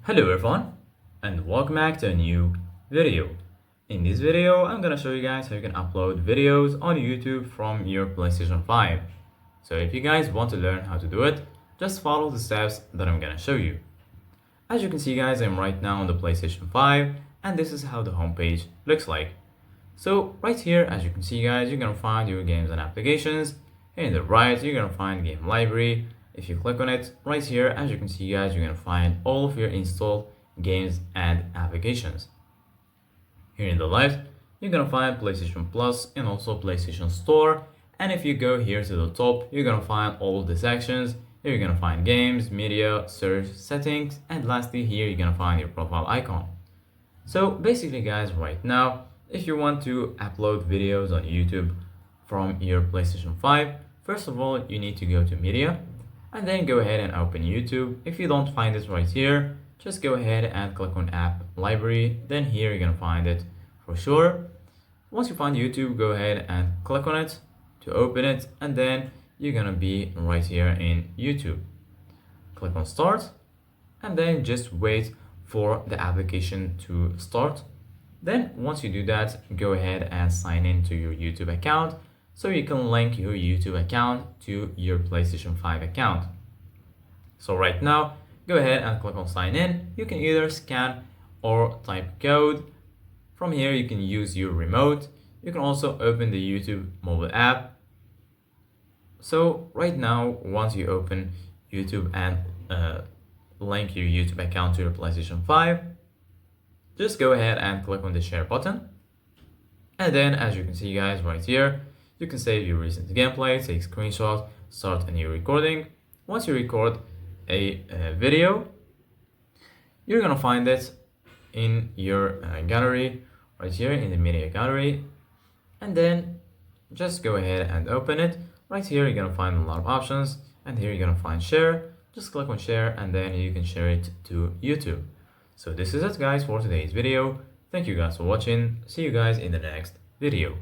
Hello everyone and welcome back to a new video. In this video, I'm gonna show you guys how you can upload videos on YouTube from your PlayStation 5. So if you guys want to learn how to do it, just follow the steps that I'm gonna show you. As you can see guys, I'm right now on the PlayStation 5 and this is how the homepage looks like. So right here, as you can see guys, you're gonna find your games and applications. Here in the right, you're gonna find game library. If you click on it, right here, as you can see guys, you're gonna find all of your installed games and applications. Here in the left, you're gonna find PlayStation Plus and also PlayStation Store. And if you go here to the top, you're gonna find all of the sections. Here you're gonna find games, media, search, settings, and lastly here you're gonna find your profile icon. So basically guys, right now, if you want to upload videos on YouTube from your PlayStation 5, first of all, you need to go to media and then go ahead and open YouTube. If you don't find it right here, just go ahead and click on app library. Then here you're gonna find it for sure. Once you find YouTube, go ahead and click on it to open it, and then you're gonna be right here in YouTube. Click on start and then just wait for the application to start. Then once you do that, go ahead and sign in to your YouTube account so you can link your YouTube account to your PlayStation 5 account. So right now, go ahead and click on sign in. You can either scan or type code. From here, you can use your remote. You can also open the YouTube mobile app. So right now, once you open YouTube and link your YouTube account to your PlayStation 5, just go ahead and click on the share button. And then as you can see guys right here, you can save your recent gameplay, take screenshot, start a new recording. Once you record a video, you're gonna find it in your gallery right here in the media gallery, and then just go ahead and open it. Right here you're gonna find a lot of options, and here you're gonna find share. Just click on share and then you can share it to YouTube. So this is it guys for today's video. Thank you guys for watching. See you guys in the next video.